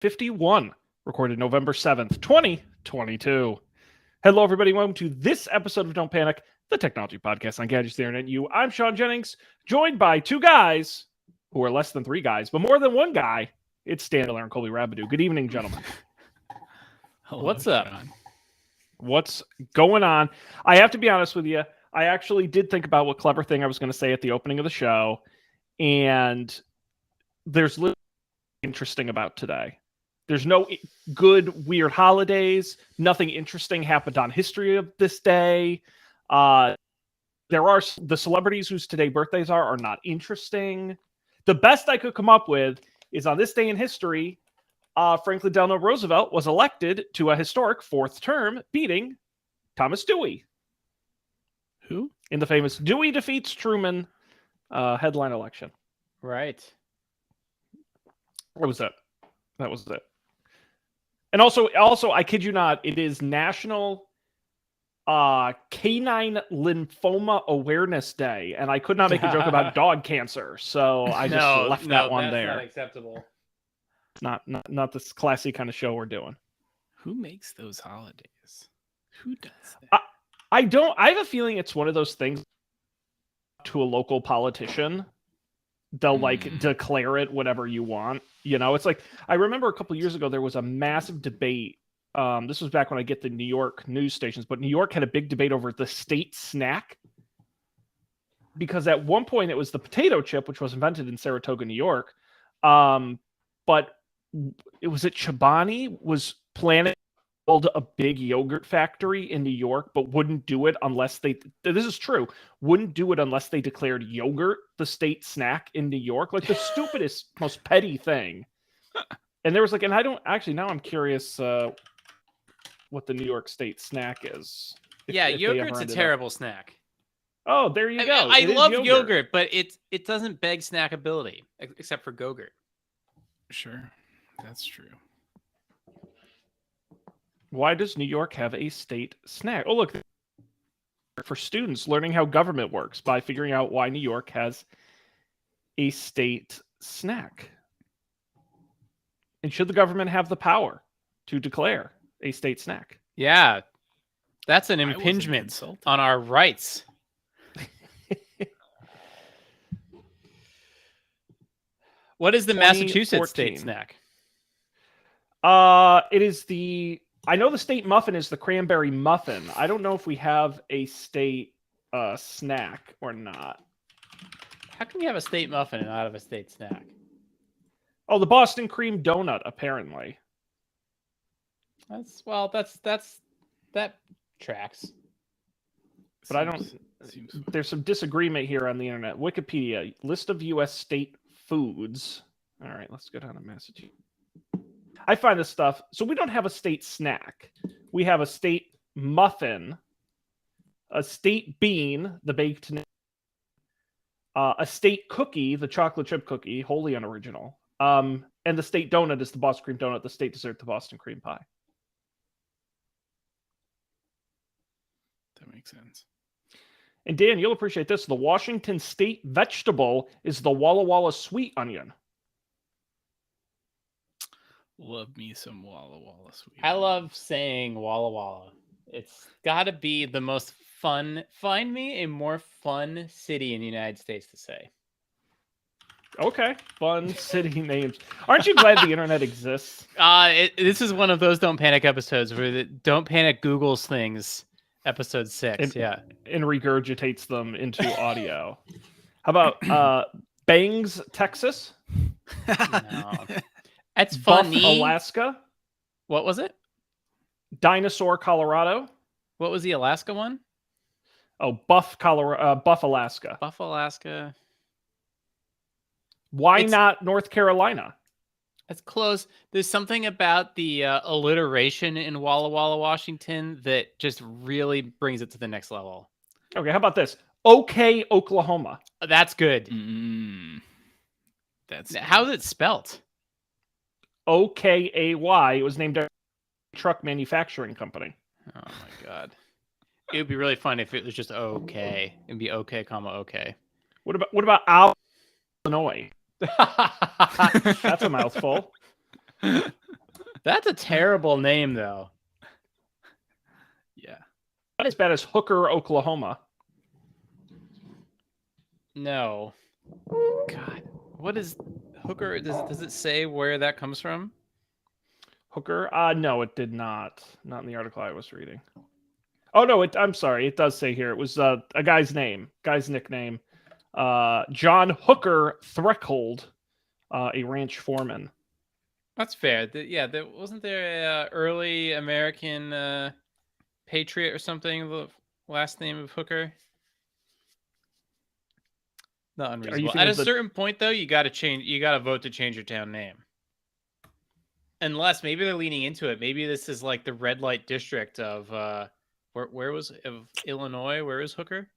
51, recorded November 7th, 2022. Hello, everybody. Welcome to this episode of Don't Panic, the technology podcast on Gadgets, the Internet, and You. I'm Sean Jennings, joined by two guys who are less than three guys, but more than one guy. It's Stan Miller and Colby Rabideau. Good evening, gentlemen. Hello, What's up? Sean. What's going on? I have to be honest with you. I actually did think about what clever thing I was going to say at the opening of the show, and there's little interesting about today. There's no good, weird holidays. Nothing interesting happened on history of this day. There are the celebrities whose today birthdays are not interesting. The best I could come up with is on this day in history, Franklin Delano Roosevelt was elected to a historic fourth term, beating Thomas Dewey. Who? In the famous Dewey defeats Truman headline election. Right. What was that? That was it. And also, I kid you not, it is National Canine Lymphoma Awareness Day, and I could not make a joke about dog cancer, so I just left that one there. Not acceptable. Not this classy kind of show we're doing. Who makes those holidays? Who does that? I have a feeling it's one of those things to a local politician. They'll declare it whatever you want. You know, it's like, I remember a couple years ago, there was a massive debate. This was back when I get the New York news stations, but New York had a big debate over the state snack. Because at one point it was the potato chip, which was invented in Saratoga, New York. But it was at Chobani was planning to build a big yogurt factory in New York, but wouldn't do it unless this is true, wouldn't do it unless they declared yogurt the state snack in New York. Like the stupidest, most petty thing. And there was like, and I don't actually, now I'm curious what the New York state snack is. If Yogurt's a terrible snack. Oh, there you go. I love yogurt, but it doesn't beg snackability, except for Go-Gurt. Sure, that's true. Why does New York have a state snack? Oh, look, for students learning how government works by figuring out why New York has a state snack. And should the government have the power to declare a state snack? Yeah, that's an impingement on our rights. What is the Massachusetts state snack? It is I know the state muffin is the cranberry muffin. I don't know if we have a state snack or not. How can you have a state muffin and not have a state snack? Oh, the Boston cream donut, apparently. That tracks. But there's some disagreement here on the internet. Wikipedia, list of U.S. state foods. All right, let's go down to Massachusetts. I find this stuff. So we don't have a state snack. We have a state muffin, a state bean, the baked, a state cookie, the chocolate chip cookie, wholly unoriginal. And the state donut is the Boston cream donut, the state dessert, the Boston cream pie. That makes sense. And Dan, you'll appreciate this. The Washington state vegetable is the Walla Walla sweet onion. Love me some Walla Walla sweet. I love saying Walla Walla. It's got to be the most fun. Find me a more fun city in the United States to say. Okay, fun city names. Aren't you glad the internet exists? This is one of those Don't Panic episodes where the Don't Panic Googles things. Episode 6, and regurgitates them into audio. How about Bangs, Texas? No. That's Buff, funny. Alaska. What was it? Dinosaur, Colorado. What was the Alaska one? Oh, Buff, Alaska. Buff, Alaska. Why not North Carolina? That's close. There's something about the alliteration in Walla Walla, Washington that just really brings it to the next level. Okay, how about this? Okay, Oklahoma. That's good. How's it spelt? OKAY. It was named after a truck manufacturing company. Oh my god. It would be really fun if it was just okay. It'd be okay, comma okay. What about Illinois? That's a mouthful. That's a terrible name, though. Yeah. Not as bad as Hooker, Oklahoma. No. God, what is Hooker? Does it say where that comes from? Hooker? No, it did not. Not in the article I was reading. Oh no, I'm sorry. It does say here. It was a guy's nickname. John Hooker Threckhold, a ranch foreman. That's fair. There wasn't there a early American patriot or something. The last name of Hooker. Not unreasonable. At a certain point, though, you got to change. You got to vote to change your town name. Unless maybe they're leaning into it. Maybe this is like the red light district of where was of Illinois? Where is Hooker?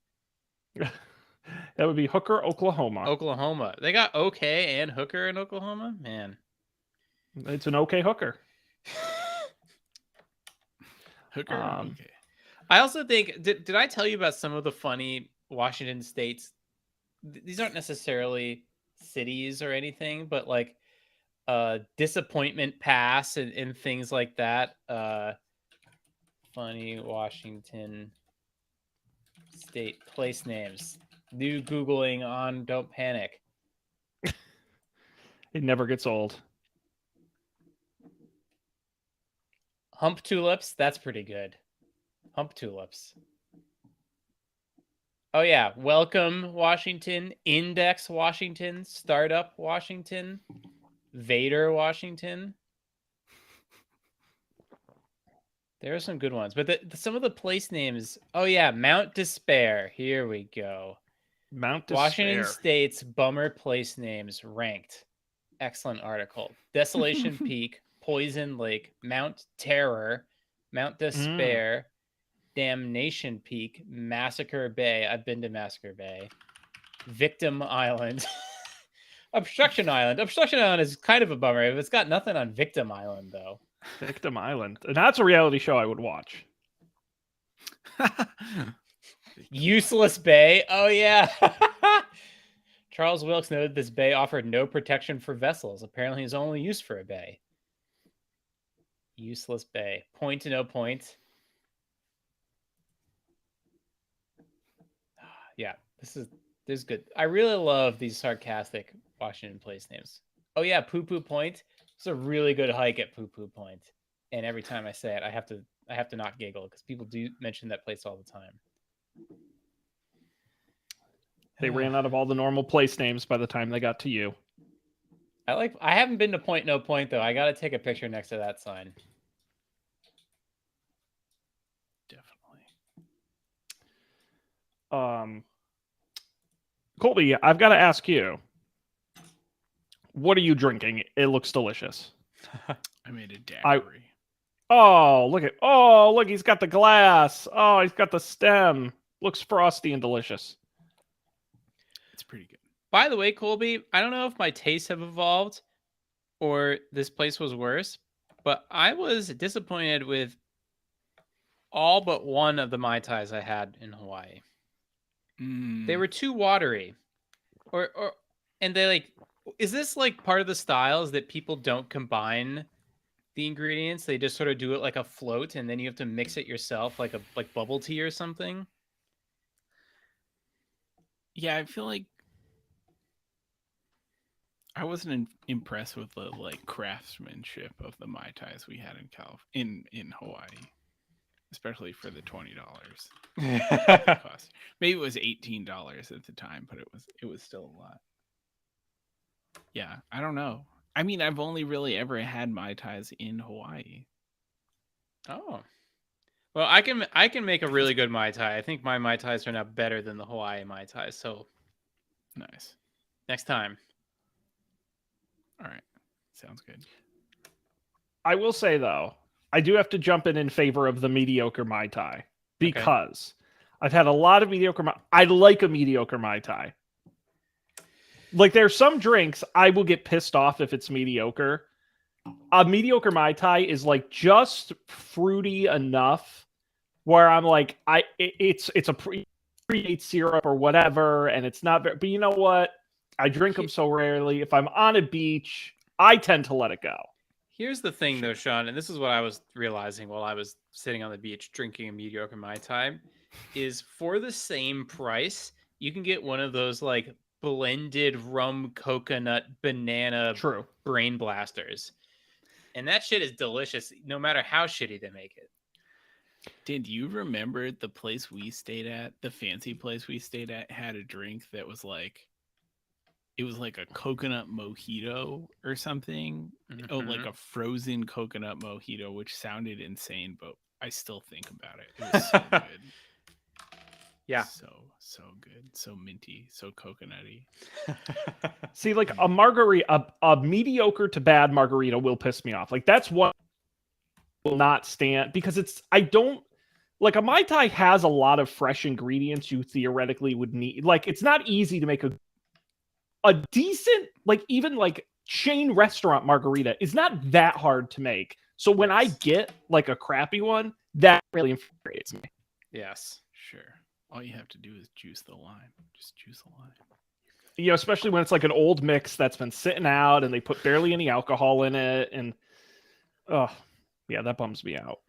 That would be Hooker, Oklahoma. Oklahoma. They got OK and Hooker in Oklahoma. Man, it's an OK Hooker. Hooker. Okay. I also think. Did I tell you about some of the funny Washington states? These aren't necessarily cities or anything, but like Disappointment Pass and things like that. Funny Washington state place names. New Googling on Don't Panic. It never gets old. Hump Tulips, that's pretty good. Hump Tulips. Oh yeah, Welcome Washington, Index Washington, Startup Washington, Vader Washington. There are some good ones, but some of the place names. Oh yeah, Mount Despair. Here we go. Mount Despair. Washington State's bummer place names ranked. Excellent article. Desolation Peak, Poison Lake, Mount Terror, Mount Despair, Damnation Peak, Massacre Bay. I've been to Massacre Bay. Victim Island. Obstruction Island. Obstruction Island is kind of a bummer. It's got nothing on Victim Island, though. Victim Island. And that's a reality show I would watch. Useless Bay. Oh, yeah. Charles Wilkes noted this bay offered no protection for vessels. Apparently, it's only used for a bay. Useless Bay. Point to no point. Yeah, this is good. I really love these sarcastic Washington place names. Oh yeah, Poo Poo Point. It's a really good hike at Poo Poo Point. And every time I say it, I have to not giggle because people do mention that place all the time. They ran out of all the normal place names by the time they got to you. I haven't been to Point No Point though. I got to take a picture next to that sign. Definitely. Colby, I've got to ask you. What are you drinking? It looks delicious. I made a daiquiri. Look, he's got the glass. Oh, he's got the stem. Looks frosty and delicious. It's pretty good. By the way, Colby, I don't know if my tastes have evolved or this place was worse, but I was disappointed with all but one of the Mai Tais I had in Hawaii. They were too watery. And they like, is this like part of the styles that people don't combine the ingredients? They just sort of do it like a float and then you have to mix it yourself like bubble tea or something. Yeah, I feel like I wasn't impressed with the like craftsmanship of the Mai Tais we had in Hawaii, especially for the $20 cost. Maybe it was $18 at the time, but it was still a lot. Yeah, I don't know. I mean, I've only really ever had Mai Tais in Hawaii. Oh. Well, I can make a really good Mai Tai. I think my Mai Tais turn out better than the Hawaii Mai Tais. So nice. Next time. All right. Sounds good. I will say, though, I do have to jump in favor of the mediocre Mai Tai because I've had a lot of mediocre. I like a mediocre Mai Tai. Like, there's some drinks I will get pissed off if it's mediocre. A mediocre Mai Tai is like just fruity enough where I'm like, it's a pre-made syrup or whatever, and it's not very, but you know what? I drink them so rarely. If I'm on a beach, I tend to let it go. Here's the thing, though, Sean, and this is what I was realizing while I was sitting on the beach drinking a mediocre Mai Tai, is for the same price, you can get one of those like blended rum, coconut, banana True. brain blasters. And that shit is delicious, no matter how shitty they make it. Did you remember the place we stayed at? The fancy place we stayed at had a drink that was like, it was like a coconut mojito or something. Oh, like a frozen coconut mojito, which sounded insane, but I still think about it. It was so good. Yeah. So good. So minty, so coconutty. See, like a margarita, a mediocre to bad margarita will piss me off. Like that's what will not stand because I don't like a Mai Tai has a lot of fresh ingredients you theoretically would need. Like it's not easy to make a decent, like even like chain restaurant margarita is not that hard to make. So when I get like a crappy one, that really infuriates me. Yes. Sure. All you have to do is juice the lime. Just juice the lime. You know, especially when it's like an old mix that's been sitting out and they put barely any alcohol in it. And, oh, yeah, that bums me out.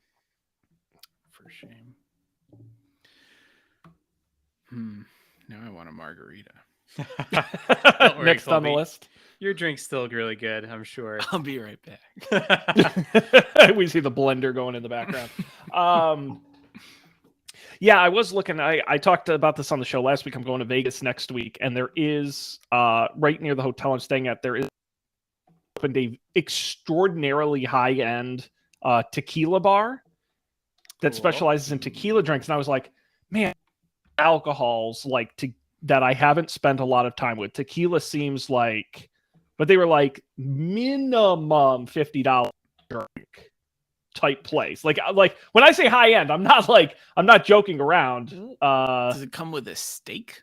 For shame. Now I want a margarita. Don't worry, Next on the Colby. list. Your drink's still really good, I'm sure. I'll be right back. We see the blender going in the background. Yeah, I was looking. I talked about this on the show last week. I'm going to Vegas next week, and there is right near the hotel I'm staying at. There is opened a extraordinarily high end tequila bar that Cool. specializes in tequila drinks. And I was like, man, alcohols like that I haven't spent a lot of time with. Tequila seems like, but they were like minimum $50 drink type place. Like when I say high end, I'm not joking around. Does it come with a steak?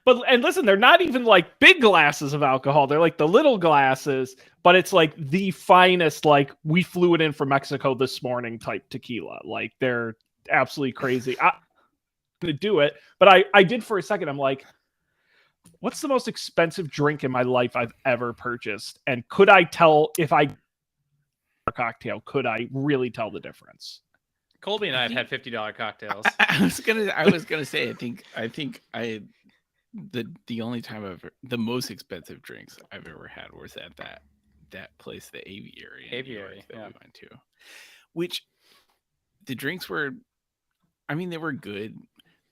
But listen, they're not even like big glasses of alcohol. They're like the little glasses, but it's like the finest, like we flew it in from Mexico this morning type tequila. Like they're absolutely crazy. I'm gonna do it, but I did for a second. I'm like, what's the most expensive drink in my life I've ever purchased? And could I tell if I a cocktail, could I really tell the difference? Colby and I have had $50 cocktails. I was gonna say the only time the most expensive drinks I've ever had was at that place, the Aviary in New York Aviary, that yeah. we went to, which the drinks were, I mean, they were good,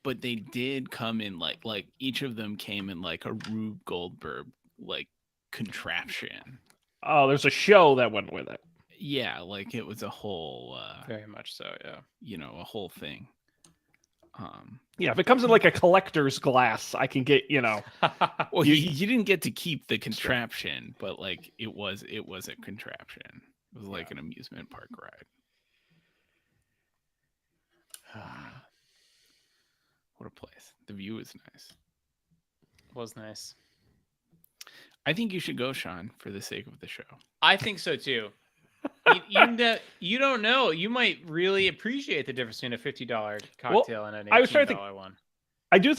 but they did come in like each of them came in like a Rube Goldberg like contraption. Oh, there's a show that went with it. Yeah, like it was a whole Very much so, yeah. a whole thing. Yeah, if it comes in like a collector's glass, I can get, Well, you didn't get to keep the contraption, but like it was a contraption. It was like an amusement park ride. What a place. The view is nice. Was nice. I think you should go, Sean, for the sake of the show. I think so too. You don't know. You might really appreciate the difference between a $50 cocktail and an $18 I was trying to think- one. I don't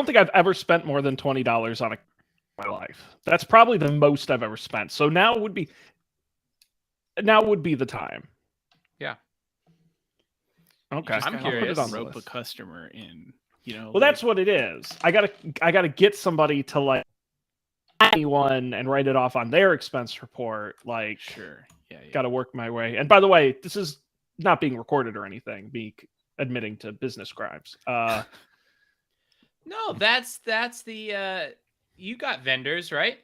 think I've ever spent more than $20 on my life. That's probably the most I've ever spent. So now would be the time. Yeah. Okay. You just I'm gotta curious. rope a customer in, Well, that's what it is. I gotta get somebody to like anyone and write it off on their expense report. Like, sure. Yeah. gotta work my way. And by the way, this is not being recorded or anything. Me admitting to business crimes. No, that's the you got vendors, right?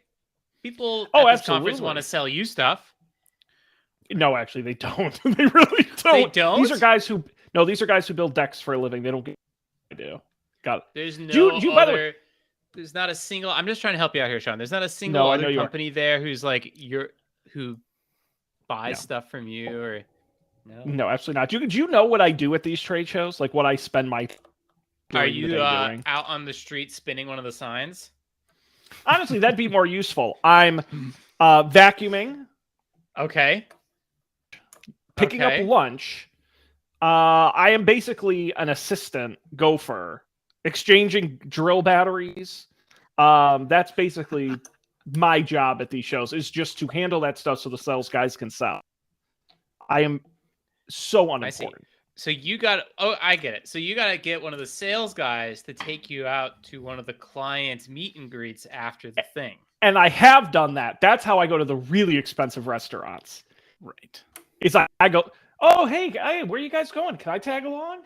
People Oh, at this conference absolutely. want to sell you stuff. No, actually, they don't. They really don't. They don't? These are guys who build decks for a living. They don't get what I do. Got it. There's no you, by the way- there's not a single. I'm just trying to help you out here, Sean. There's not a single I know other you are. company there who's like who buys No. stuff from you or no. No, absolutely not. Do you know what I do at these trade shows? Like what I spend my Are during the you day doing? out on the street spinning one of the signs? Honestly, that'd be more useful. I'm vacuuming, Okay. picking Okay. up lunch. I am basically an assistant gopher, exchanging drill batteries. That's basically my job at these shows is just to handle that stuff so the sales guys can sell. I am so unimportant. So you got I get it. So you got to get one of the sales guys to take you out to one of the clients' meet and greets after the thing. And I have done that. That's how I go to the really expensive restaurants. Right. Is I go, oh, hey, where are you guys going? Can I tag along?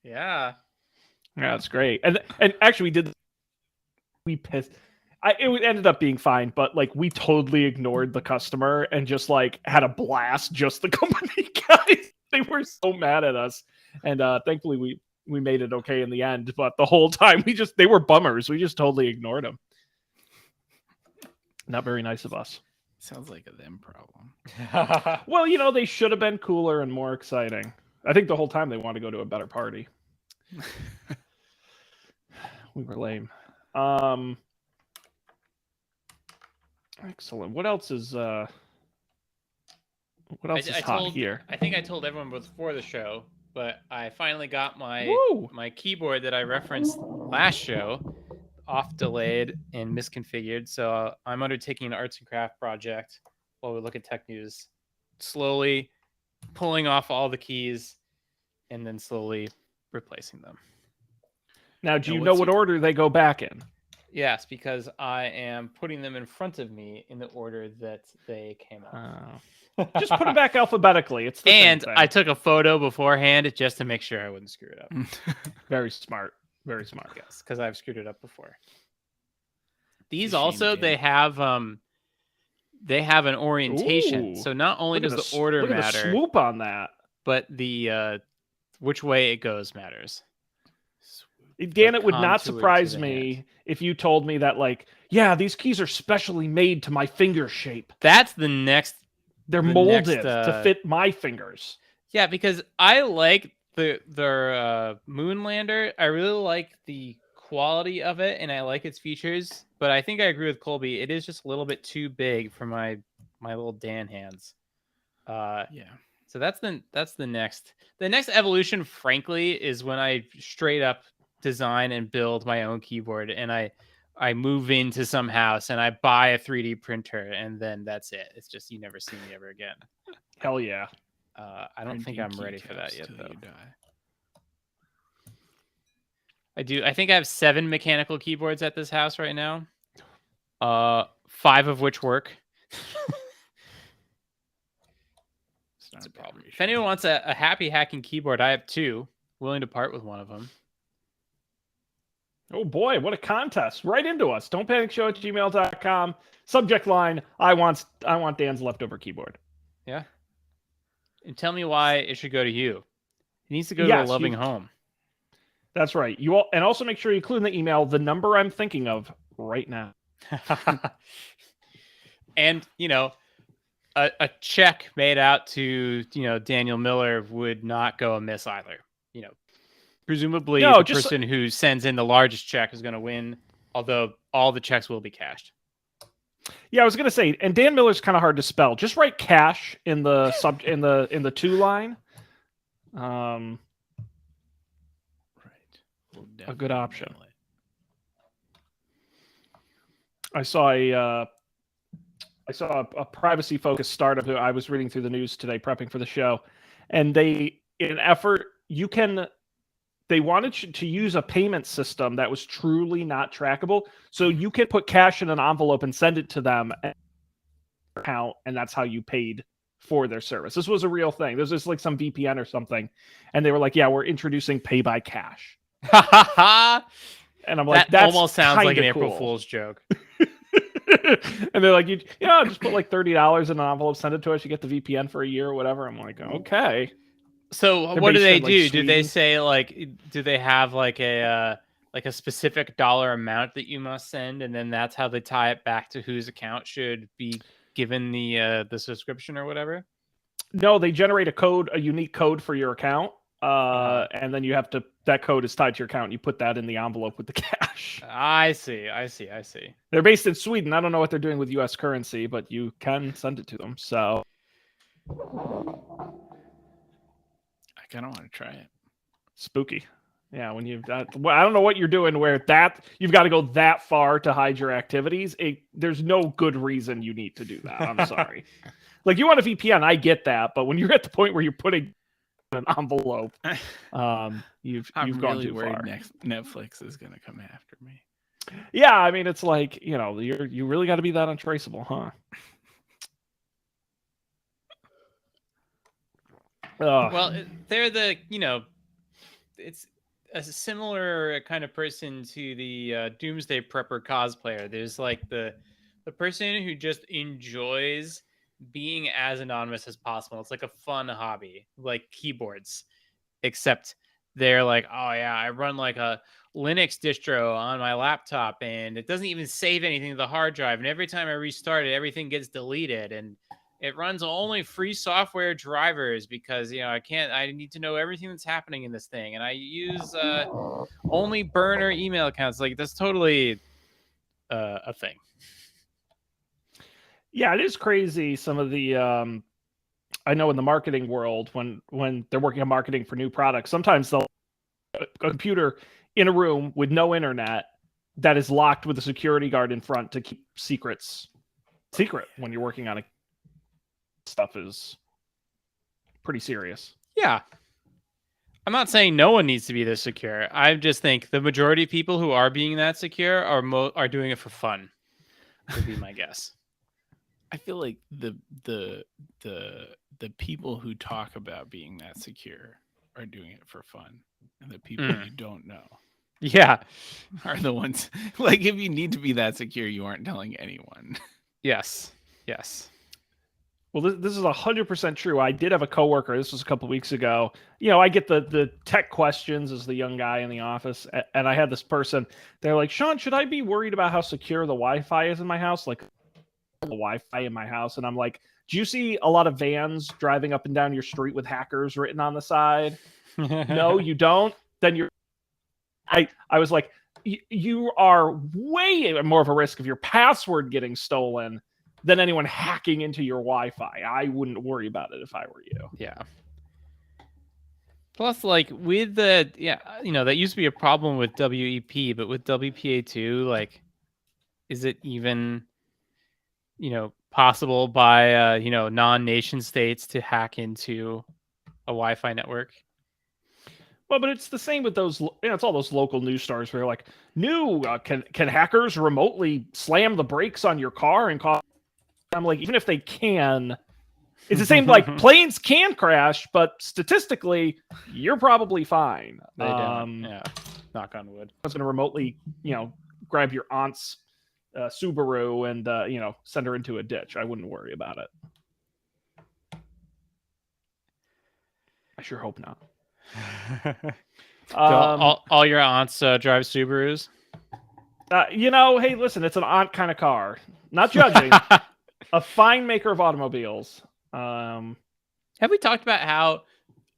Yeah. Yeah, that's great. And actually, we pissed. It ended up being fine, but like we totally ignored the customer and just like had a blast. Just the company guys, they were so mad at us, and thankfully we made it okay in the end. But the whole time they were bummers. We just totally ignored them. Not very nice of us. Sounds like a them problem. Well, you know, they should have been cooler and more exciting. I think the whole time they wanted to go to a better party. We were lame. Excellent. What else is hot here? I think I told everyone before the show, but I finally got my keyboard that I referenced last show off delayed and misconfigured. So I'm undertaking an arts and craft project while we look at tech news, slowly pulling off all the keys and then slowly replacing them. Now, do you know what order they go back in? Yes, because I am putting them in front of me in the order that they came out. Just put it back alphabetically. It's the and same thing. I took a photo beforehand just to make sure I wouldn't screw it up. Very smart. Very smart. Yes, because I've screwed it up before. These also they have an orientation. Ooh. So not only does the order matter, matter, the swoop on that, but the which way it goes matters. Dan, it would not surprise me if you told me that, like, yeah, these keys are specially made to my finger shape. That's the next. They're molded to fit my fingers. Yeah, because I like their Moonlander. I really like the quality of it, and I like its features. But I think I agree with Colby. It is just a little bit too big for my little Dan hands. Yeah. So that's the next. The next evolution, frankly, is when I straight up design and build my own keyboard, and I move into some house and I buy a 3D printer, and then that's it. It's just you never see me ever again. Hell yeah. I don't think I'm ready for that yet, though. Die. I think I have 7 mechanical keyboards at this house right now. 5 of which work. It's a problem. If anyone wants a happy hacking keyboard, I have 2. Willing to part with one of them. Oh boy, what a contest. Right into us. Don'tPanicShow@gmail.com. Subject line, I want Dan's leftover keyboard. Yeah. And tell me why it should go to you. It needs to go to a loving home. That's right. And also make sure you include in the email the number I'm thinking of right now. And, a check made out to, Daniel Miller would not go amiss either. Presumably the person who sends in the largest check is going to win, although all the checks will be cashed. Yeah, I was going to say, and Dan Miller's kind of hard to spell. Just write cash in the in the to line. Right. A good option. I saw a privacy focused startup who I was reading through the news today, prepping for the show, and they, in an effort, they wanted to use a payment system that was truly not trackable. So you can put cash in an envelope and send it to them account, and that's how you paid for their service. This was a real thing. This was like some VPN or something. And they were like, yeah, we're introducing pay by cash. And I'm like, that almost sounds like an April Fool's joke. And they're like, just put like $30 in an envelope, send it to us. You get the VPN for a year or whatever. I'm like, okay. So what do they do? Do they say do they have like a specific dollar amount that you must send, and then that's how they tie it back to whose account should be given the subscription or whatever? No, they generate a unique code for your account, and then that code is tied to your account. And you put that in the envelope with the cash. I see. They're based in Sweden. I don't know what they're doing with U.S. currency, but you can send it to them. So. I kind of want to try it. Spooky. Yeah, when you've well, I don't know what you're doing where that you've got to go that far to hide your activities. There's no good reason you need to do that. I'm sorry. Like you want a VPN, I get that, but when you're at the point where you're putting an envelope, you've I'm gone really too worried far. Netflix is gonna come after me. Yeah, I mean it's like, you really got to be that untraceable, huh? Well, they're the it's a similar kind of person to the Doomsday Prepper cosplayer. There's like the person who just enjoys being as anonymous as possible. It's like a fun hobby, like keyboards, except they're like, oh yeah, I run like a Linux distro on my laptop and it doesn't even save anything to the hard drive. And every time I restart it, everything gets deleted. And it runs only free software drivers because I need to know everything that's happening in this thing. And I use only burner email accounts. Like that's totally a thing. Yeah, it is crazy. Some of the I know in the marketing world when they're working on marketing for new products, sometimes they'll a computer in a room with no internet that is locked with a security guard in front to keep secrets secret when you're working on stuff is pretty serious. Yeah. I'm not saying no one needs to be this secure. I just think the majority of people who are being that secure are doing it for fun. Would be my guess. I feel like the people who talk about being that secure are doing it for fun, and the people you don't know Yeah. are the ones. Like, if you need to be that secure, you aren't telling anyone. Yes. Yes. Well, this is 100% true. I did have a coworker. This was a couple of weeks ago. I get the tech questions as the young guy in the office, and I had this person. They're like, Sean, should I be worried about how secure the Wi-Fi is in my house? Like, the Wi-Fi in my house, and I'm like, do you see a lot of vans driving up and down your street with hackers written on the side? No, you don't. Then I was like, you are way more of a risk of your password getting stolen than anyone hacking into your Wi-Fi. I wouldn't worry about it if I were you. Yeah. Plus, like with that used to be a problem with WEP, but with WPA2, like, is it even possible by non-nation states to hack into a Wi-Fi network? Well, but it's the same with those. It's all those local news stars where like, can hackers remotely slam the brakes on your car and cause? I'm like, even if they can, it's the same. Like planes can crash, but statistically, you're probably fine. They don't. Yeah, knock on wood. I was going to remotely, grab your aunt's Subaru and send her into a ditch. I wouldn't worry about it. I sure hope not. So all your aunts drive Subarus? Hey, listen, it's an aunt kind of car. Not judging. A fine maker of automobiles. Have we talked about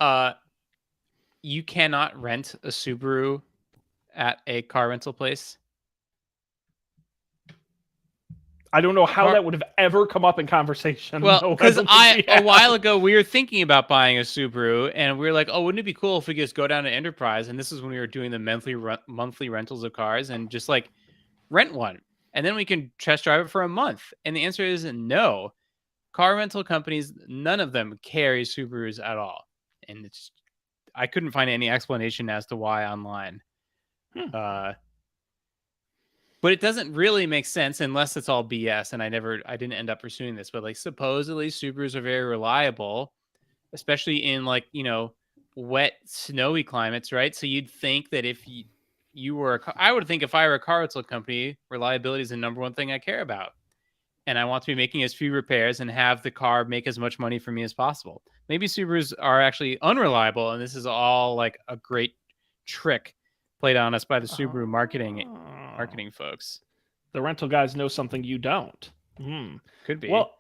how you cannot rent a Subaru at a car rental place? I don't know how that would have ever come up in conversation. Well, because a while ago we were thinking about buying a Subaru, and we were like, "Oh, wouldn't it be cool if we just go down to Enterprise?" And this is when we were doing the monthly rentals of cars, and just like rent one, and then we can test drive it for a month. And the answer is no. Car rental companies, none of them carry Subarus at all, and I couldn't find any explanation as to why online. But it doesn't really make sense unless it's all BS. And I didn't end up pursuing this, but like supposedly Subarus are very reliable, especially in like, wet, snowy climates, right? So you'd think that if you were, I would think if I were a car rental company, reliability is the number one thing I care about. And I want to be making as few repairs and have the car make as much money for me as possible. Maybe Subarus are actually unreliable. And this is all like a great trick played on us by the Subaru marketing folks. The rental guys know something you don't. Could be. Well,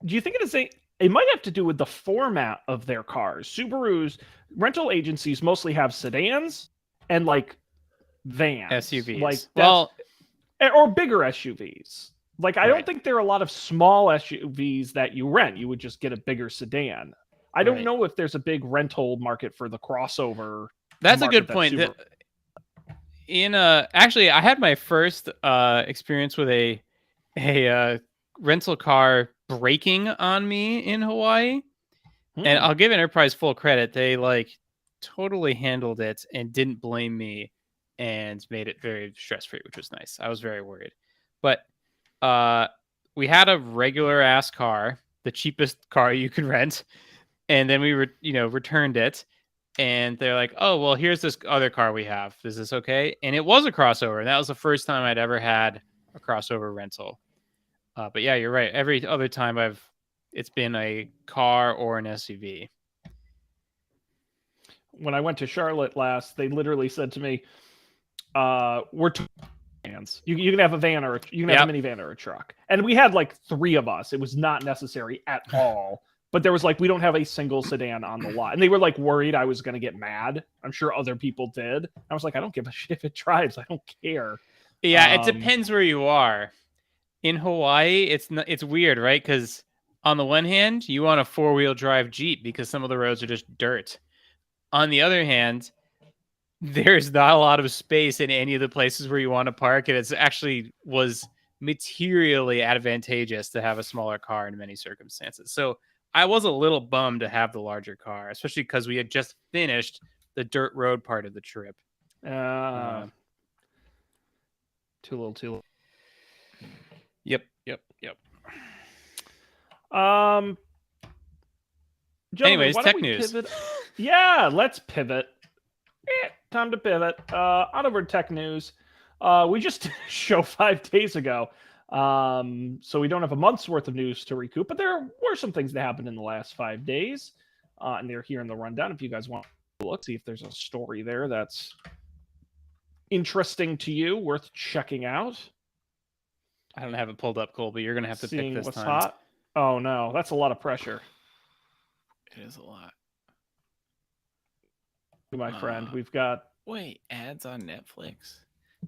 do you think it might have to do with the format of their cars? Subaru's rental agencies mostly have sedans and like vans, SUVs, like or bigger SUVs. Like I don't think there are a lot of small SUVs that you rent. You would just get a bigger sedan. I don't know if there's a big rental market for the crossover That's a market good that point. Subaru- Actually, I had my first experience with a rental car breaking on me in Hawaii, and Hmm. I'll give Enterprise full credit. They like totally handled it and didn't blame me and made it very stress free, which was nice. I was very worried, but we had a regular ass car, the cheapest car you could rent, and then we returned it. And they're like, "Oh, well, here's this other car we have. Is this okay?" And it was a crossover. And that was the first time I'd ever had a crossover rental. But yeah, you're right. Every other time it's been a car or an SUV. When I went to Charlotte last, they literally said to me, "We're vans. You can have a van or you can have a minivan or a truck." And we had like 3 of us. It was not necessary at all. But there was like, we don't have a single sedan on the lot. And they were like worried I was going to get mad. I'm sure other people did. I was like, I don't give a shit if it drives. I don't care. Yeah, it depends where you are. In Hawaii, it's weird, right? Because on the one hand, you want a 4-wheel drive Jeep because some of the roads are just dirt. On the other hand, there's not a lot of space in any of the places where you want to park, and it's actually was materially advantageous to have a smaller car in many circumstances. So I was a little bummed to have the larger car, especially because we had just finished the dirt road part of the trip. Too little. Yep. Gentlemen, Anyways, why tech don't we news. pivot? Yeah, let's pivot. Time to pivot. On over to tech news. We just did a show 5 days ago. So we don't have a month's worth of news to recoup, but there were some things that happened in the last 5 days. And they're here in the rundown. If you guys want to look, see if there's a story there that's interesting to you, worth checking out. I don't have it pulled up, Colby. You're gonna have to Seeing pick this what's time. hot. Oh no, that's a lot of pressure. It is a lot. My friend, we've got Wait, ads on Netflix.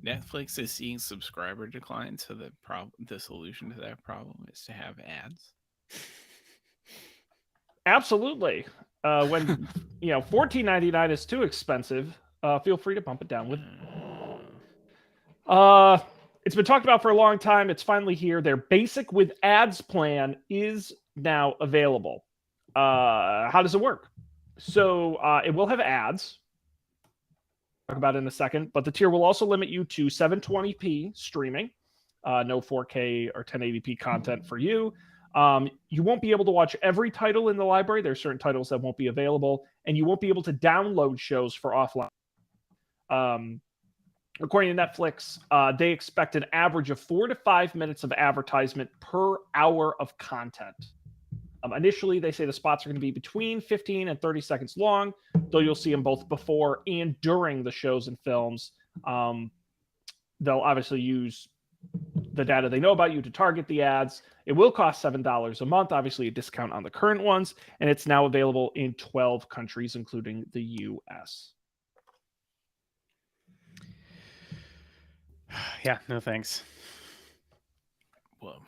Netflix is seeing subscriber decline, so the solution to that problem is to have ads. absolutely. When $14.99 is too expensive, feel free to bump it down with. It's been talked about for a long time. It's finally here. Their basic with ads plan is now available. How does it work? So it will have ads. Talk about it in a second, but the tier will also limit you to 720p streaming, no 4K or 1080p content for you. You won't be able to watch every title in the library. There's certain titles that won't be available, and you won't be able to download shows for offline. According to Netflix, they expect an average of 4 to 5 minutes of advertisement per hour of content. Initially, they say the spots are going to be between 15 and 30 seconds long, though you'll see them both before and during the shows and films. They'll obviously use the data they know about you to target the ads. It will cost $7 a month, obviously a discount on the current ones, and it's now available in 12 countries, including the U.S. Yeah, no thanks. Well,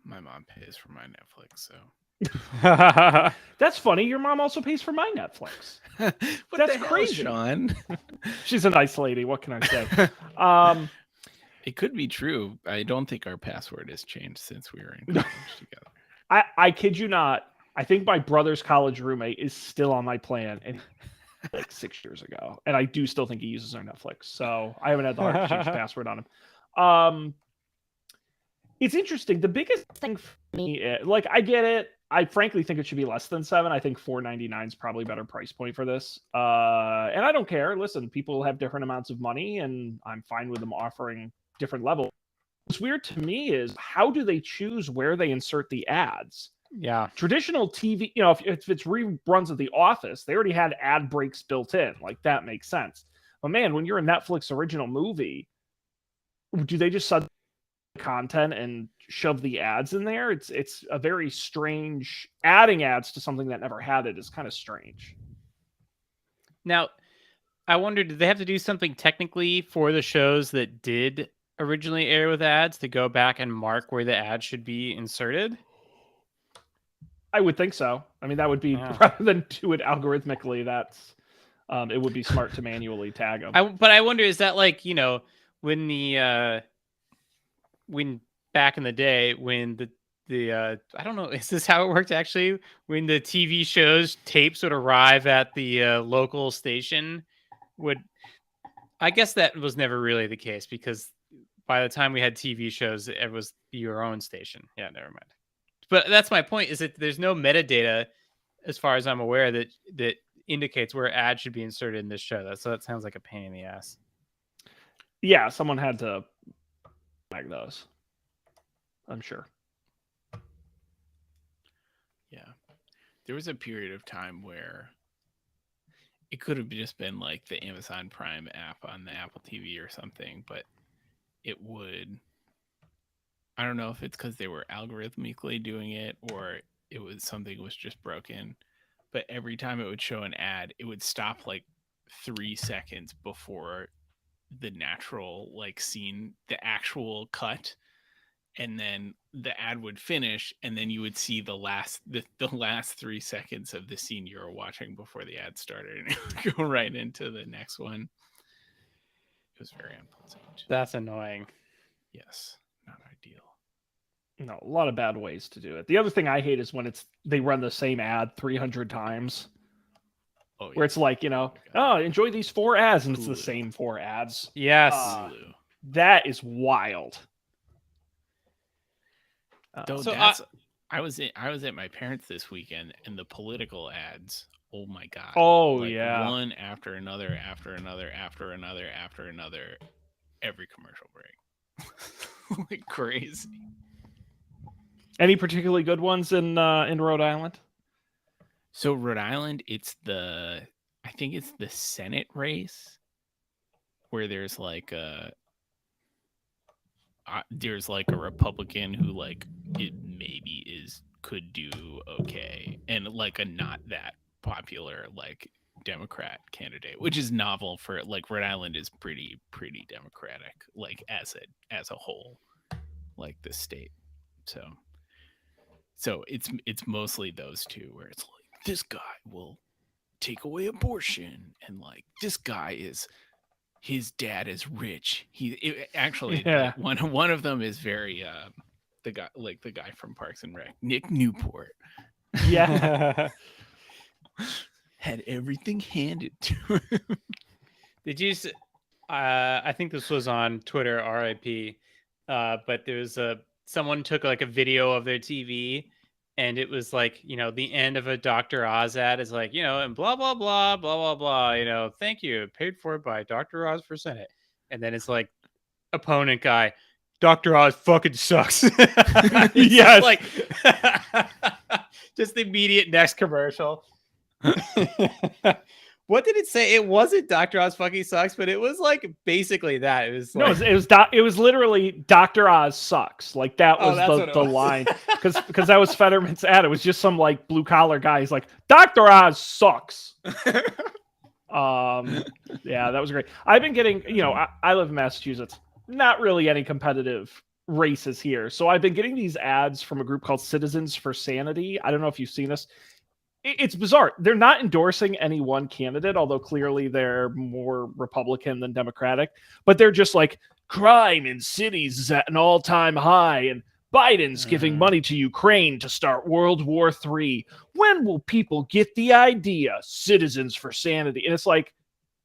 my mom pays for my Netflix, so. That's funny. Your mom also pays for my Netflix. That's crazy, Sean. She's a nice lady. What can I say? It could be true. I don't think our password has changed since we were in college together. I kid you not. I think my brother's college roommate is still on my plan, and like 6 years ago, and I do still think he uses our Netflix. So I haven't had the heart to change the password on him. It's interesting. The biggest thing for me, like, I get it. I frankly think it should be less than 7. I think $4.99 is probably a better price point for this. And I don't care. Listen, people have different amounts of money, and I'm fine with them offering different levels. What's weird to me is, how do they choose where they insert the ads? Yeah. Traditional TV, if it's reruns of The Office, they already had ad breaks built in. Like, that makes sense. But man, when you're a Netflix original movie, do they just sub content and shove the ads in there? It's a very strange, adding ads to something that never had it is kind of strange. Now, I wonder, did they have to do something technically for the shows that did originally air with ads to go back and mark where the ad should be inserted? I would think so. I mean, that would be rather than do it algorithmically. That's it would be smart to manually tag them. But I wonder, is that like, you know, when the when back in the day when the I don't know, is this how it worked actually? When the TV shows tapes would arrive at the local station, I guess that was never really the case, because by the time we had TV shows, it was your own station. Yeah, never mind. But that's my point, is that there's no metadata, as far as I'm aware, that indicates where ads should be inserted in this show. So that sounds like a pain in the ass. Yeah, someone had to flag those, I'm sure. Yeah. There was a period of time where it could have just been like the Amazon Prime app on the Apple TV or something, but it would, I don't know if it's because they were algorithmically doing it or it was something was just broken, but every time it would show an ad, it would stop like 3 seconds before the natural like scene, the actual cut, and then the ad would finish, and then you would see the last 3 seconds of the scene you were watching before the ad started, and it would go right into the next one. It was very unpleasant. That's annoying. Yes, not ideal. No, a lot of bad ways to do it. The other thing I hate is when they run the same ad 300 times. Oh, where it's like, you know, oh, enjoy these 4 ads, and it's the Hulu. same 4 ads. Yes. Hulu. That is wild. Though So that's, I was at my parents this weekend, and the political ads, oh my god. Oh, like yeah. One after another, every commercial break. Like crazy. Any particularly good ones in Rhode Island? So Rhode Island, I think it's the Senate race where there's like a Republican who like it maybe could do okay, and like a not that popular like Democrat candidate, which is novel for like Rhode Island is pretty Democratic, like as a whole, like the state. So it's mostly those two where it's like this guy will take away abortion, and like this guy his dad is rich. Yeah. One of them is very the guy from Parks and Rec, Nick Newport, Yeah. had everything handed to him. Did you? I think this was on Twitter, RIP. But there was someone took like a video of their TV, and it was like, you know, the end of a Dr. Oz ad is like, you know, and blah blah blah blah blah blah. You know, thank you, paid for by Dr. Oz for Senate. And then it's like, opponent guy, Dr. Oz fucking sucks. Yes. Like just the immediate next commercial. What did it say? It wasn't Dr. Oz fucking sucks, but it was like basically that. It was No, like, it was literally Dr. Oz sucks. Like that was that's what it the was. line, because that was Fetterman's ad. It was just some like blue collar guy. He's like, Dr. Oz sucks. Yeah, that was great. I've been getting, you know, I live in Massachusetts, not really any competitive races here. So I've been getting these ads from a group called Citizens for Sanity. I don't know if you've seen this. It's bizarre. They're not endorsing any one candidate, although clearly they're more Republican than Democratic, but they're just like, crime in cities is at an all-time high, and Biden's giving money to Ukraine to start World War III. When will people get the idea? Citizens for Sanity. And it's like,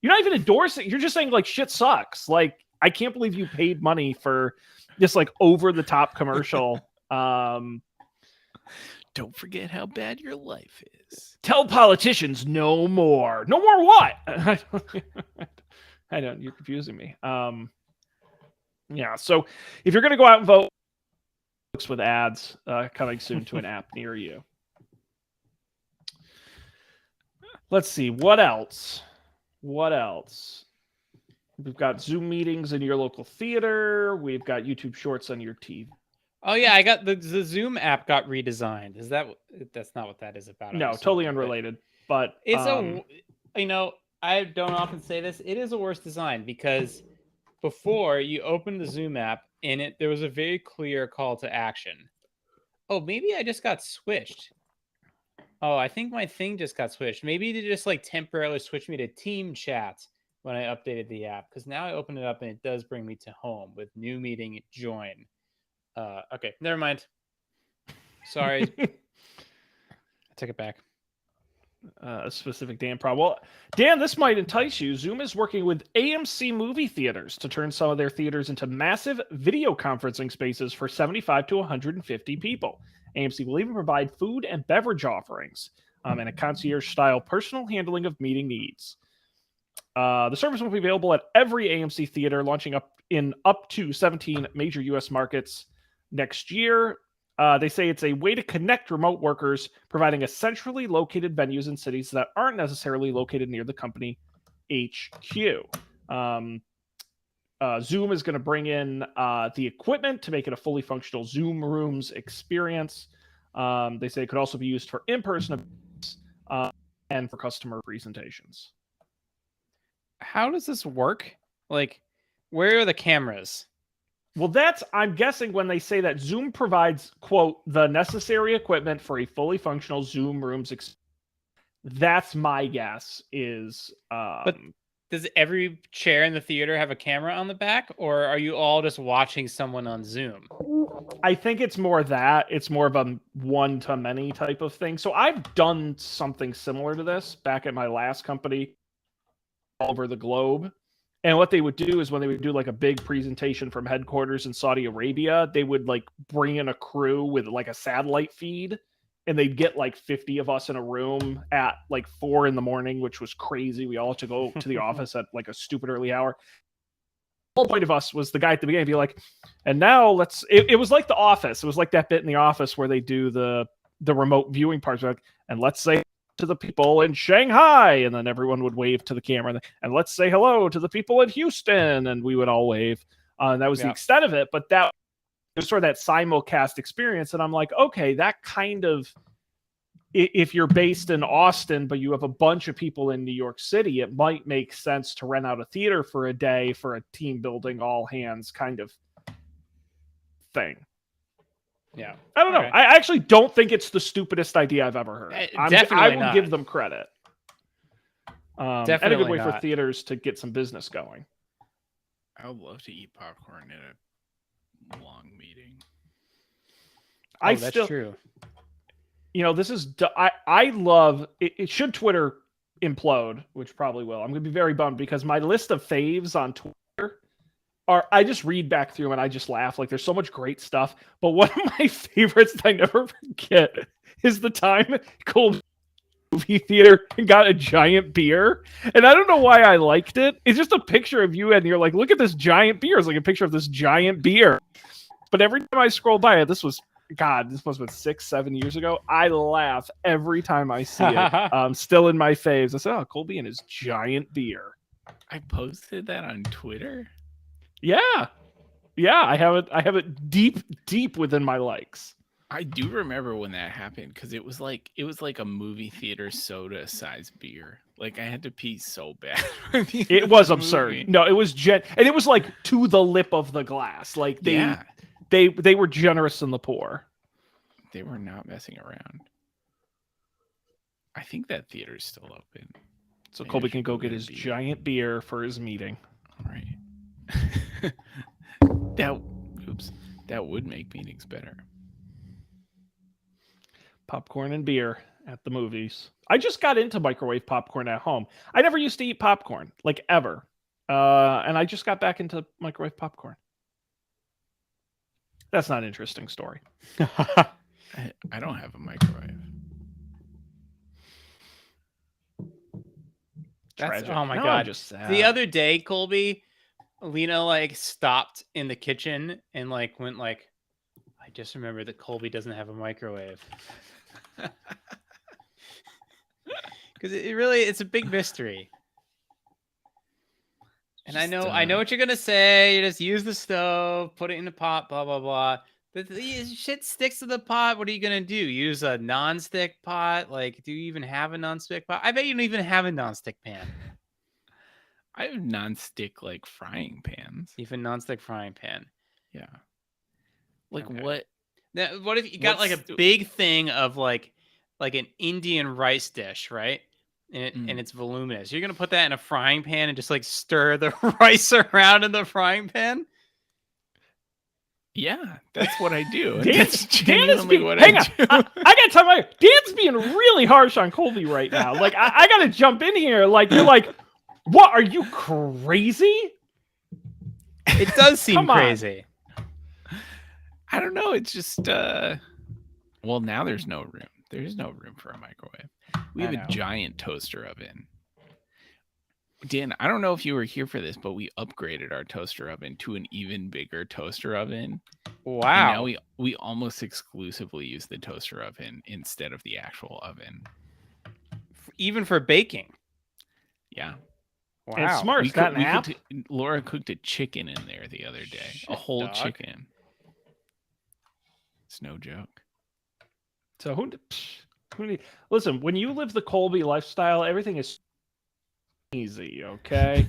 you're not even endorsing. You're just saying like shit sucks. Like, I can't believe you paid money for this like over-the-top commercial. Don't forget how bad your life is. Tell politicians no more. No more what? I don't. You're confusing me. Yeah. So if you're going to go out and vote, books with ads coming soon to an app near you. Let's see. What else? We've got Zoom meetings in your local theater. We've got YouTube Shorts on your TV. oh yeah, I got the Zoom app got redesigned. That's not what that is about? No, obviously, totally but unrelated. But It's you know, I don't often say this. It is a worse design, because before you open the Zoom app and there was a very clear call to action. Oh, maybe I just got switched. Oh, I think my thing just got switched. Maybe they just like temporarily switched me to team chat when I updated the app, because now I open it up and it does bring me to home with new meeting join. Okay, never mind. Sorry, I took it back. A specific Dan problem. Well, Dan, this might entice you. Zoom is working with AMC movie theaters to turn some of their theaters into massive video conferencing spaces for 75 to 150 people. AMC will even provide food and beverage offerings and a concierge-style personal handling of meeting needs. The service will be available at every AMC theater, launching up to 17 major U.S. markets next year. They say it's a way to connect remote workers, providing a centrally located venues in cities that aren't necessarily located near the company HQ. Zoom is going to bring in the equipment to make it a fully functional Zoom Rooms experience. They say it could also be used for in-person events and for customer presentations. How does this work? Like, where are the cameras? Well, I'm guessing when they say that Zoom provides, quote, the necessary equipment for a fully functional Zoom Rooms that's my guess is... But does every chair in the theater have a camera on the back, or are you all just watching someone on Zoom? I think it's more that. It's more of a one-to-many type of thing. So I've done something similar to this back at my last company all over the globe. And what they would do is when they would do like a big presentation from headquarters in Saudi Arabia, they would like bring in a crew with like a satellite feed, and they'd get like 50 of us in a room at like 4 a.m, which was crazy. We all had to go to the office at like a stupid early hour. The whole point of us was the guy at the beginning be like, and now it was like The Office. It was like that bit in The Office where they do the remote viewing parts. Like, and let's say to the people in Shanghai, and then everyone would wave to the camera, and let's say hello to the people in Houston, and we would all wave. And that was the extent of it, but that was sort of that simulcast experience. And I'm like, okay, that kind of, if you're based in Austin, but you have a bunch of people in New York City, it might make sense to rent out a theater for a day for a team building, all hands kind of thing. Yeah. I don't know. I actually don't think it's the stupidest idea I've ever heard. I will give them credit. Definitely and a good way not. for theaters to get some business going. I would love to eat popcorn at a long meeting. That's true. You know, this is... I love... It should Twitter implode, which probably will. I'm going to be very bummed because my list of faves on Twitter I just read back through and I just laugh. Like, there's so much great stuff. But one of my favorites that I never forget is the time Colby movie theater and got a giant beer. And I don't know why I liked it. It's just a picture of you and you're like, look at this giant beer. It's like a picture of this giant beer. But every time I scroll by it, this must have been 6-7 years ago. I laugh every time I see it. Still in my faves. I said, oh, Colby and his giant beer. I posted that on Twitter. Yeah, I have it deep within my likes. I do remember when that happened because it was like a movie theater soda size beer. Like, I had to pee so bad. It was absurd. No, it was and it was like to the lip of the glass. Like they were generous in the pour. They were not messing around. I think that theater's still open. So Colby can go get his giant beer for his meeting. All right. That would make meetings better. Popcorn and beer at the movies. I just got into microwave popcorn at home. I never used to eat popcorn, like, ever. And I just got back into microwave popcorn. That's not an interesting story. I don't have a microwave. Oh my God. The other day, Colby, Lena like stopped in the kitchen and like went like, I just remembered that Colby doesn't have a microwave. Because it's a big mystery. And I know what you're gonna say. You just use the stove, put it in the pot, blah blah blah. But the shit sticks to the pot. What are you gonna do? Use a non-stick pot? Like, do you even have a non-stick pot? I bet you don't even have a non-stick pan. I have non-stick like frying pans. Even non-stick frying pan. Yeah. Like, what? Now, what if you got like a big thing of like like an Indian rice dish, right? And it's voluminous. You're gonna put that in a frying pan and just like stir the rice around in the frying pan. Yeah, that's what I do. Dan, That's Dan is genuinely being, what hang I on, do. I gotta tell you, Dan's being really harsh on Colby right now. Like, I gotta jump in here. Like, you're like, what? Are you crazy? It does seem Come on. crazy. I don't know. It's just well, now there's no room. There's no room for a microwave. We I have know. a giant toaster oven. Dan, I don't know if you were here for this, but we upgraded our toaster oven to an even bigger toaster oven. And now Wow. we almost exclusively use the toaster oven instead of the actual oven. Even for baking. Yeah. Wow. And it's smart. We It's got cooked, an we app. cooked, Laura cooked a chicken in there the other day. A Shit, whole dog. chicken. It's no joke. So listen, when you live the Colby lifestyle, everything is easy, okay?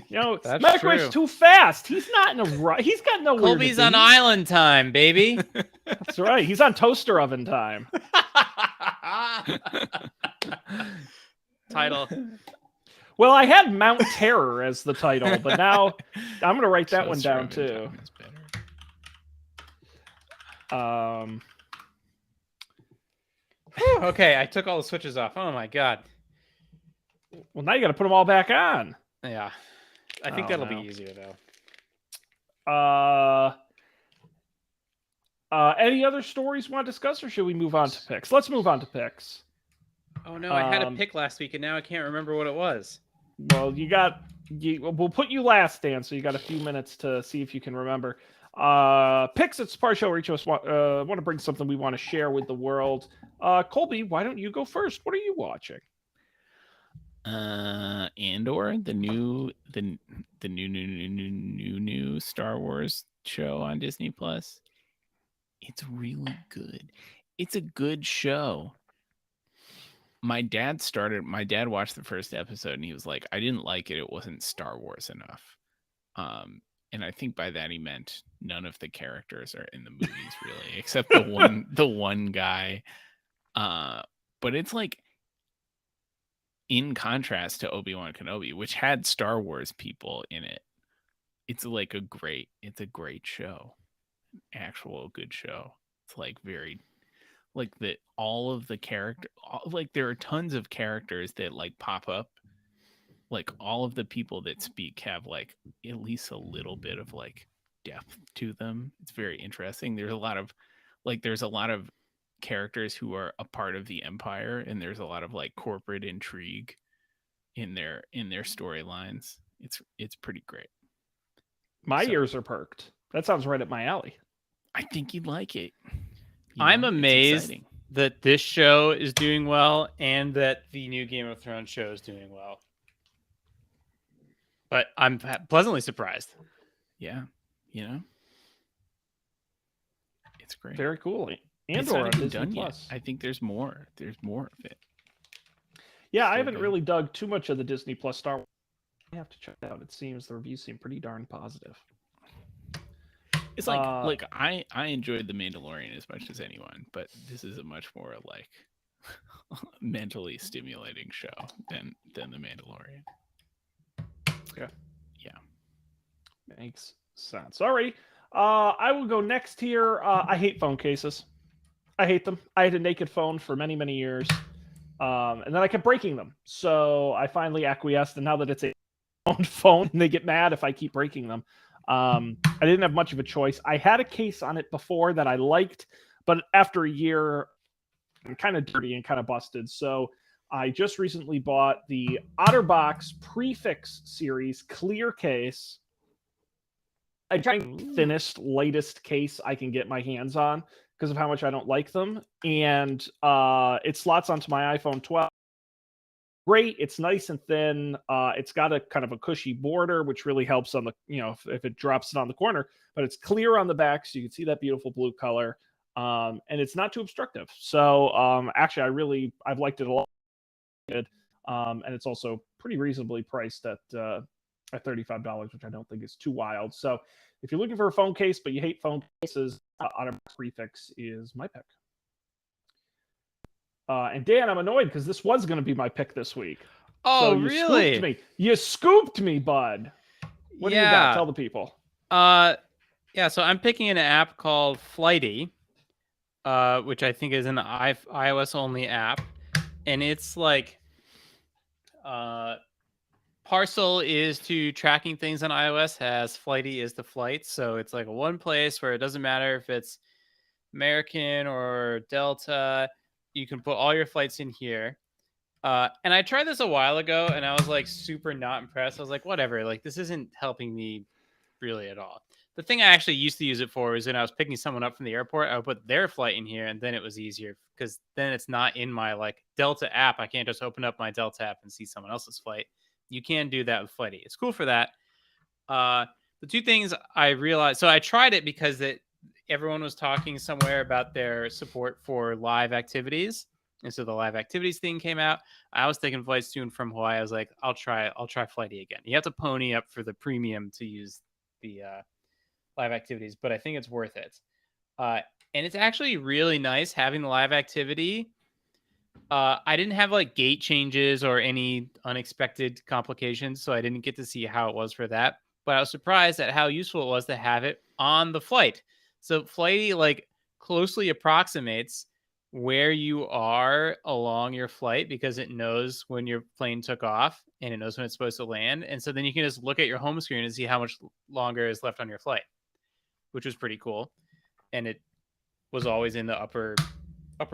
You know, That's microwave's true. too fast. He's not in a rush. He's got nowhere Colby's to on be. island time, baby. That's right. He's on toaster oven time. Title. Well, I had Mount Terror as the title, but now I'm going to write that one Toaster down oven too. time is better. Okay, I took all the switches off. Oh my god. Well, now you got to put them all back on. Yeah. I think Oh, that'll no. be easier though. Any other stories you want to discuss, or should we move on to picks? Let's move on to picks. Oh no, I had a Um, pick last week and now I can't remember what it was. Well, we'll put you last, Dan, so you got a few minutes to see if you can remember. Picks, it's part of the show where each of us want to bring something we want to share with the world. Colby, why don't you go first? What are you watching? Andor, the new Star Wars show on Disney Plus. It's really good. It's a good show. My dad watched the first episode and he was like, I didn't like it. It wasn't Star Wars enough. And I think by that he meant none of the characters are in the movies really, except the one guy. But it's like, in contrast to Obi-Wan Kenobi, which had Star Wars people in it, it's a great show, actual good show. It's like very, like that all of the character, like there are tons of characters that like pop up. Like all of the people that speak have like at least a little bit of like depth to them. It's very interesting. There's a lot of characters who are a part of the Empire, and there's a lot of like corporate intrigue in their storylines. It's pretty great. My So- ears are perked. That sounds right up my alley. I think you'd like it. I'm it's amazed exciting. that this show is doing well and that the new Game of Thrones show is doing well. But I'm pleasantly surprised. Yeah, it's great. Very cool. It's Andor not on even Disney done yet. Plus. I think there's more. There's more of it. Yeah, I Still haven't good. really dug too much of the Disney Plus Star Wars. I have to check it out. It seems the reviews seem pretty darn positive. It's like I enjoyed The Mandalorian as much as anyone, but this is a much more like mentally stimulating show than The Mandalorian. Makes sense. Alrighty. I will go next here. I hate phone cases. I hate them. I had a naked phone for many, many years. And then I kept breaking them. So I finally acquiesced. And now that it's a phone, they get mad if I keep breaking them. I didn't have much of a choice. I had a case on it before that I liked, but after a year, I'm kind of dirty and kind of busted. So I just recently bought the OtterBox Prefix series clear case. I trying thinnest, lightest case I can get my hands on because of how much I don't like them. And it slots onto my iPhone 12. Great. It's nice and thin. It's got a kind of a cushy border, which really helps on the, if it drops it on the corner, but it's clear on the back. So you can see that beautiful blue color. And it's not too obstructive. So actually, I've liked it a lot. Good. And it's also pretty reasonably priced at $35, which I don't think is too wild. So if you're looking for a phone case, but you hate phone cases, OtterBox Prefix is my pick. And Dan, I'm annoyed because this was going to be my pick this week. Oh, So you really? scooped me. You scooped me, bud. What do you got? Tell the people. Yeah, so I'm picking an app called Flighty, which I think is an iOS only app, and it's like Parcel is to tracking things on iOS, as Flighty is to flights. So it's like one place where it doesn't matter if it's American or Delta, you can put all your flights in here. And I tried this a while ago and I was like super not impressed. I was like, whatever, like this isn't helping me really at all. The thing I actually used to use it for was when I was picking someone up from the airport, I would put their flight in here and then it was easier because then it's not in my like Delta app. I can't just open up my Delta app and see someone else's flight. You can do that with Flighty. It's cool for that. The two things I realized, so I tried it because everyone was talking somewhere about their support for live activities. And so the live activities thing came out. I was taking flights to and from Hawaii. I was like, I'll try Flighty again. You have to pony up for the premium to use the live activities, but I think it's worth it. And it's actually really nice having the live activity. I didn't have like gate changes or any unexpected complications, so I didn't get to see how it was for that. But I was surprised at how useful it was to have it on the flight. So Flighty like closely approximates where you are along your flight because it knows when your plane took off and it knows when it's supposed to land. And so then you can just look at your home screen and see how much longer is left on your flight, which was pretty cool. And it was always in the upper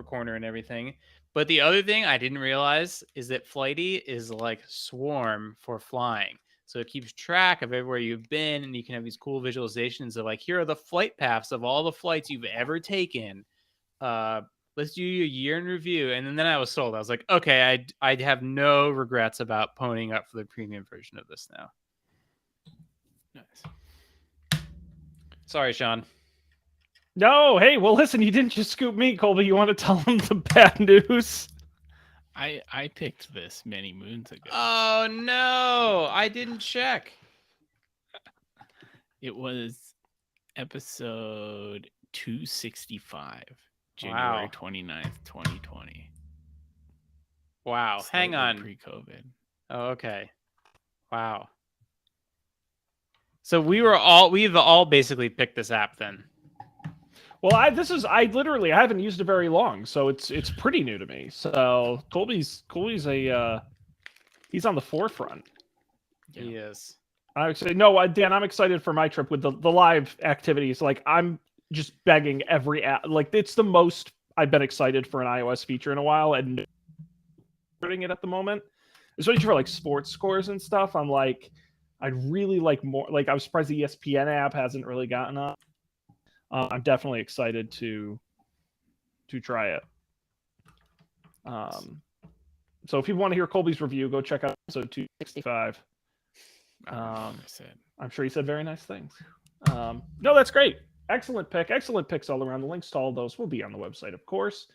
corner and everything. But the other thing I didn't realize is that Flighty is like Swarm for flying. So it keeps track of everywhere you've been, and you can have these cool visualizations of like, here are the flight paths of all the flights you've ever taken. Let's do a year in review. And then I was sold. I was like, okay, I'd have no regrets about ponying up for the premium version of this now. Nice. Sorry, Sean. No, hey, well, listen, you didn't just scoop me, Colby. You want to tell them the bad news? I picked this many moons ago. Oh, no. I didn't check. It was episode 265, January Wow. 29th, 2020. Wow. Hang on. Pre-COVID. Oh, okay. Wow. So we've all basically picked this app then. Well, I haven't used it very long, so it's pretty new to me. So Colby's he's on the forefront. Yeah. He is. I would say no, Dan. I'm excited for my trip with the live activities. Like I'm just begging every app. Like it's the most I've been excited for an iOS feature in a while, and doing it at the moment, especially for like sports scores and stuff. I'm like, I'd really like more. Like I was surprised the ESPN app hasn't really gotten up. I'm definitely excited to try it. So if you want to hear Colby's review, go check out episode 265. I'm sure he said very nice things. No, that's great. Excellent pick. Excellent picks all around. The links to all those will be on the website, of course.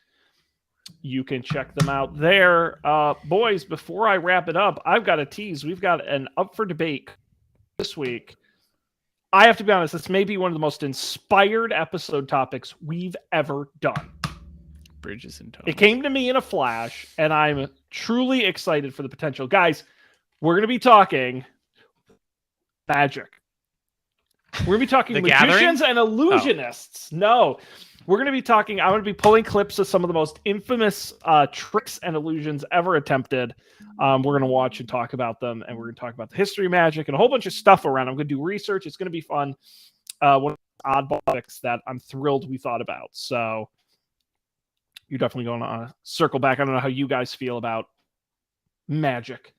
You can check them out there. Boys, before I wrap it up, I've got a tease. We've got an up for debate this week. I have to be honest, this may be one of the most inspired episode topics we've ever done. Bridges and Tunnels. It came to me in a flash, and I'm truly excited for the potential. Guys, we're going to be talking magic. We're going to be talking magicians and illusionists. Oh. No, we're going to be talking, I'm going to be pulling clips of some of the most infamous tricks and illusions ever attempted. We're going to watch and talk about them, and we're going to talk about the history of magic and a whole bunch of stuff around. I'm going to do research. It's going to be fun. One of the oddball topics that I'm thrilled we thought about. So you're definitely going to circle back. I don't know how you guys feel about magic.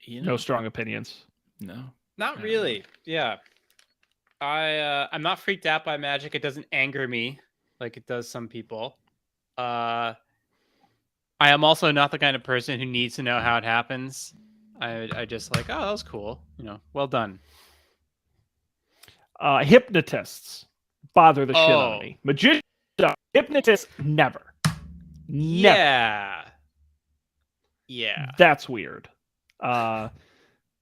No strong opinions. No. Not really. Yeah. I'm not freaked out by magic. It doesn't anger me like it does some people. I am also not the kind of person who needs to know how it happens. I just like, oh, that was cool. Well done. Hypnotists bother the shit out of me. Magicians, hypnotists, never. Yeah. That's weird. But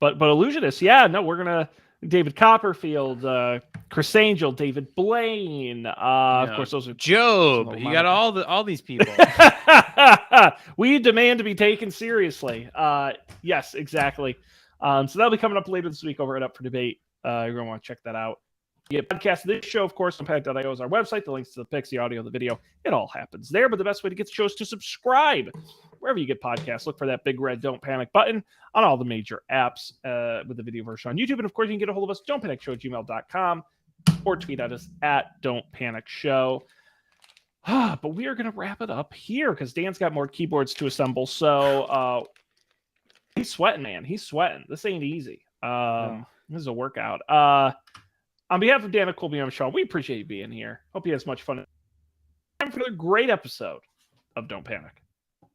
illusionists, yeah, no, we're gonna David Copperfield, Chris Angel, David Blaine. Of course, those are Job. some You got all these people. we demand to be taken seriously. Yes, exactly. So that'll be coming up later this week over at Up for Debate. You're going to want to check that out. You get podcasts of this show, of course, Unpack.io is our website. The links to the pics, the audio, the video, it all happens there. But the best way to get the show is to subscribe. Wherever you get podcasts, look for that big red Don't Panic button on all the major apps with the video version on YouTube. And of course, you can get a hold of us, don'tpanicshow@gmail.com, or tweet at us at Don't Panic Show. But we are going to wrap it up here because Dan's got more keyboards to assemble. So he's sweating, man. He's sweating. This ain't easy. This is a workout. On behalf of Dan and Colby, I'm Sean. We appreciate you being here. Hope you had as much fun. Time for another great episode of Don't Panic.